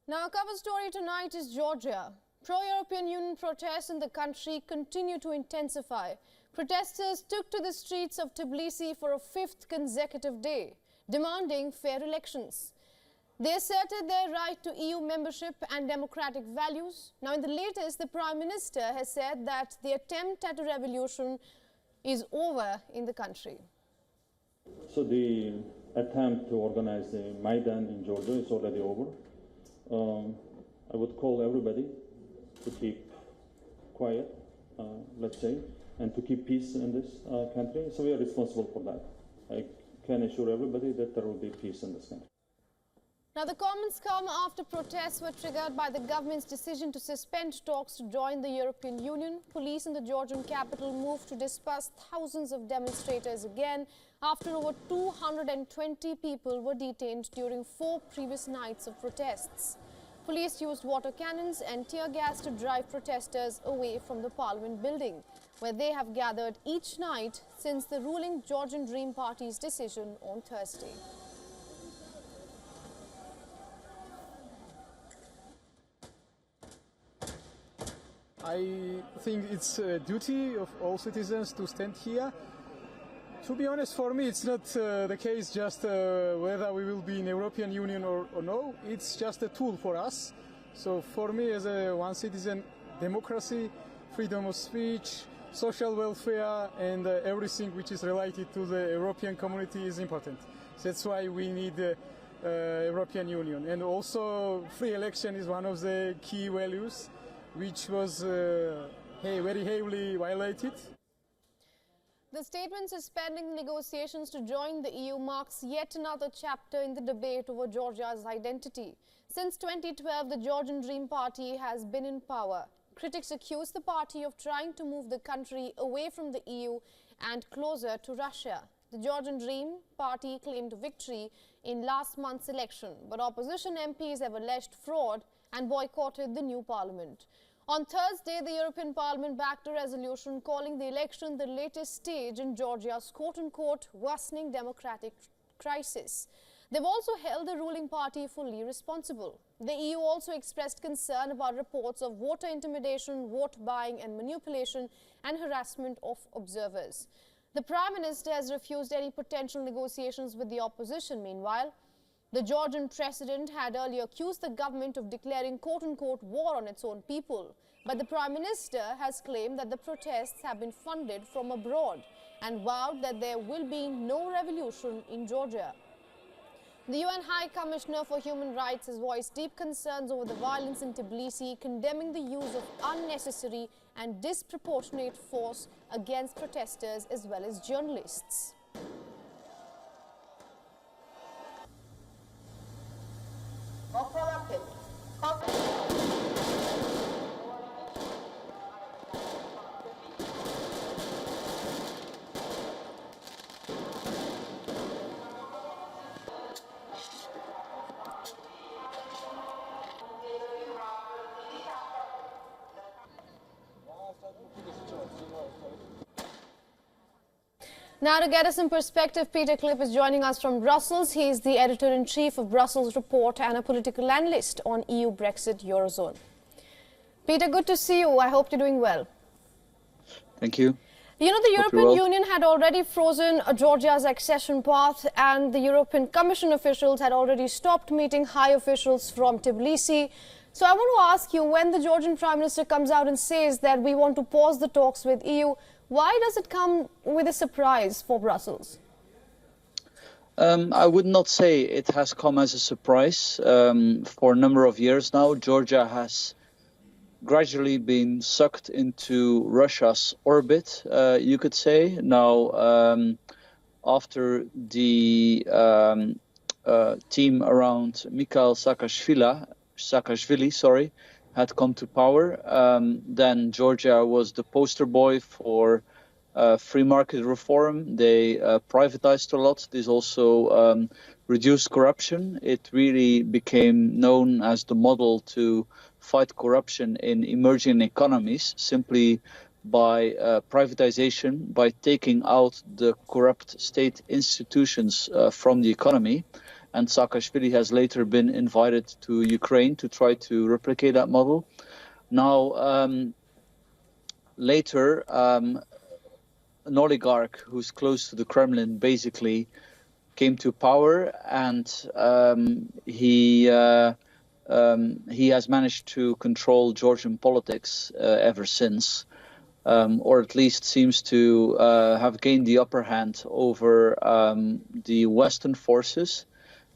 Now, our cover story tonight is Georgia. Pro-European Union protests in the country continue to intensify. Protesters took to the streets of Tbilisi for a fifth consecutive day, demanding fair elections. They asserted their right to EU membership and democratic values. Now, in the latest, the Prime Minister has said that the attempt at a revolution is over in the country. So the attempt to organize the Maidan in Georgia is already over. I would call everybody to keep quiet, let's say, and to keep peace in this country. So we are responsible for that. I can assure everybody that there will be peace in this country. Now, the comments come after protests were triggered by the government's decision to suspend talks to join the European Union. Police in the Georgian capital moved to disperse thousands of demonstrators again after over 220 people were detained during 4 previous nights of protests. Police used water cannons and tear gas to drive protesters away from the parliament building, where they have gathered each night since the ruling Georgian Dream Party's decision on Thursday. I think it's a duty of all citizens to stand here. To be honest, for me, it's not the case just whether we will be in European Union or no. It's just a tool for us. So for me, as a one citizen, democracy, freedom of speech, social welfare, and everything which is related to the European community is important. That's why we need the European Union. And also, free election is one of the key values, which was very heavily violated. The statement suspending negotiations to join the EU marks yet another chapter in the debate over Georgia's identity. Since 2012, the Georgian Dream Party has been in power. Critics accuse the party of trying to move the country away from the EU and closer to Russia. The Georgian Dream Party claimed victory in last month's election, but opposition MPs have alleged fraud and boycotted the new parliament. On Thursday, the European Parliament backed a resolution calling the election the latest stage in Georgia's quote-unquote worsening democratic crisis. They've also held the ruling party fully responsible. The EU also expressed concern about reports of voter intimidation, vote buying and manipulation and harassment of observers. The Prime Minister has refused any potential negotiations with the opposition. Meanwhile, the Georgian president had earlier accused the government of declaring quote-unquote war on its own people. But the Prime Minister has claimed that the protests have been funded from abroad and vowed that there will be no revolution in Georgia. The UN High Commissioner for Human Rights has voiced deep concerns over the violence in Tbilisi, condemning the use of unnecessary and disproportionate force against protesters as well as journalists. Now, to get us in perspective, Peter Clip is joining us from Brussels. He is the editor-in-chief of Brussels Report and a political analyst on EU, Brexit, Eurozone. Peter, good to see you. I hope you're doing well. Thank you. You know, the European Union had already frozen Georgia's accession path, and the European Commission officials had already stopped meeting high officials from Tbilisi. So I want to ask you, when the Georgian Prime Minister comes out and says that we want to pause the talks with EU, why does it come with a surprise for Brussels? I would not say it has come as a surprise. For a number of years now, Georgia has gradually been sucked into Russia's orbit, you could say. Now, after the team around Mikhail Saakashvili, had come to power, then Georgia was the poster boy for free market reform. They privatized a lot. This also reduced corruption. It really became known as the model to fight corruption in emerging economies, simply by privatization, by taking out the corrupt state institutions from the economy. and Saakashvili has later been invited to Ukraine to try to replicate that model. Now, later, an oligarch who's close to the Kremlin basically came to power, and he has managed to control Georgian politics ever since, or at least seems to have gained the upper hand over the Western forces.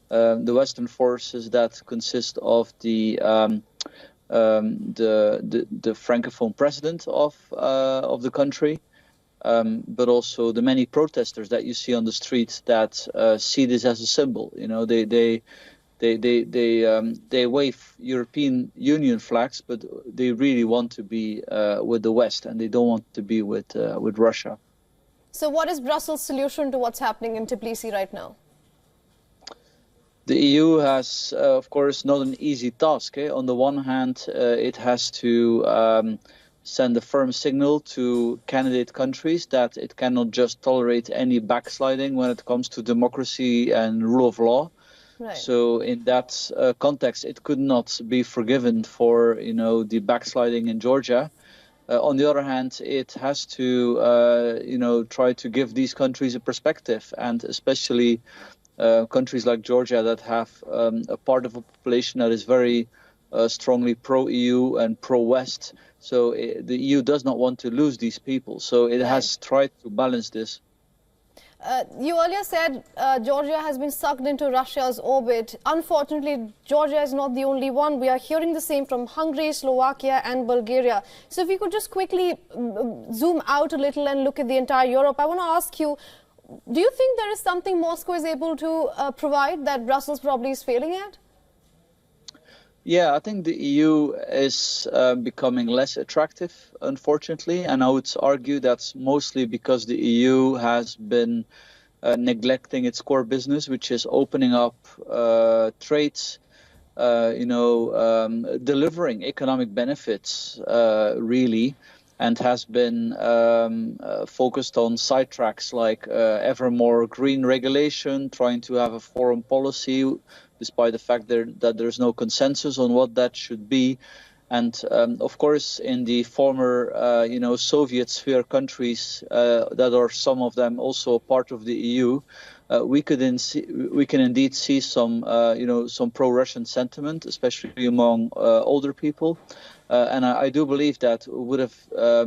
The Western forces that consist of the francophone president of the country, but also the many protesters that you see on the streets that see this as a symbol. You know, they wave European Union flags, but they really want to be with the West, and they don't want to be with Russia. So what is Brussels' solution to what's happening in Tbilisi right now? The EU has, of course, not an easy task. On the one hand, it has to send a firm signal to candidate countries that it cannot just tolerate any backsliding when it comes to democracy and rule of law. Right. So in that context, it could not be forgiven for, you know, the backsliding in Georgia. On the other hand, it has to, you know, try to give these countries a perspective, and especially countries like Georgia that have a part of a population that is very strongly pro-EU and pro-West. So the EU does not want to lose these people. So it has tried to balance this. You earlier said Georgia has been sucked into Russia's orbit. Unfortunately, Georgia is not the only one. We are hearing the same from Hungary, Slovakia and Bulgaria. So if you could just quickly zoom out a little and look at the entire Europe, I want to ask you, do you think there is something Moscow is able to provide that Brussels probably is failing at? Yeah, I think the EU is becoming less attractive, unfortunately, and I would argue that's mostly because the EU has been neglecting its core business, which is opening up trades, you know, delivering economic benefits, really, and has been focused on sidetracks like ever more green regulation, trying to have a foreign policy, despite the fact that there's no consensus on what that should be. And of course, in the former, you know, Soviet sphere countries that are some of them also part of the EU, we can indeed see some, you know, some pro-Russian sentiment, especially among older people. And I do believe that would have,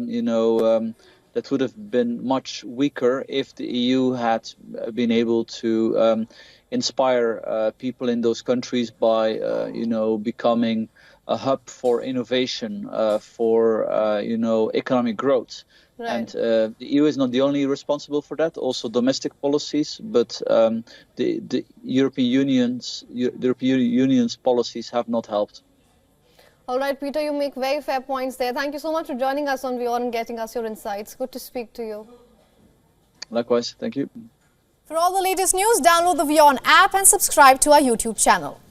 you know, that would have been much weaker if the EU had been able to inspire people in those countries by, you know, becoming a hub for innovation, for, you know, economic growth. Right. And the EU is not the only responsible for that, also domestic policies, but the European Union's policies have not helped. All right, Peter, you make very fair points there. Thank you so much for joining us on WION and getting us your insights. Good to speak to you. Likewise, thank you. For all the latest news, download the WION app and subscribe to our YouTube channel.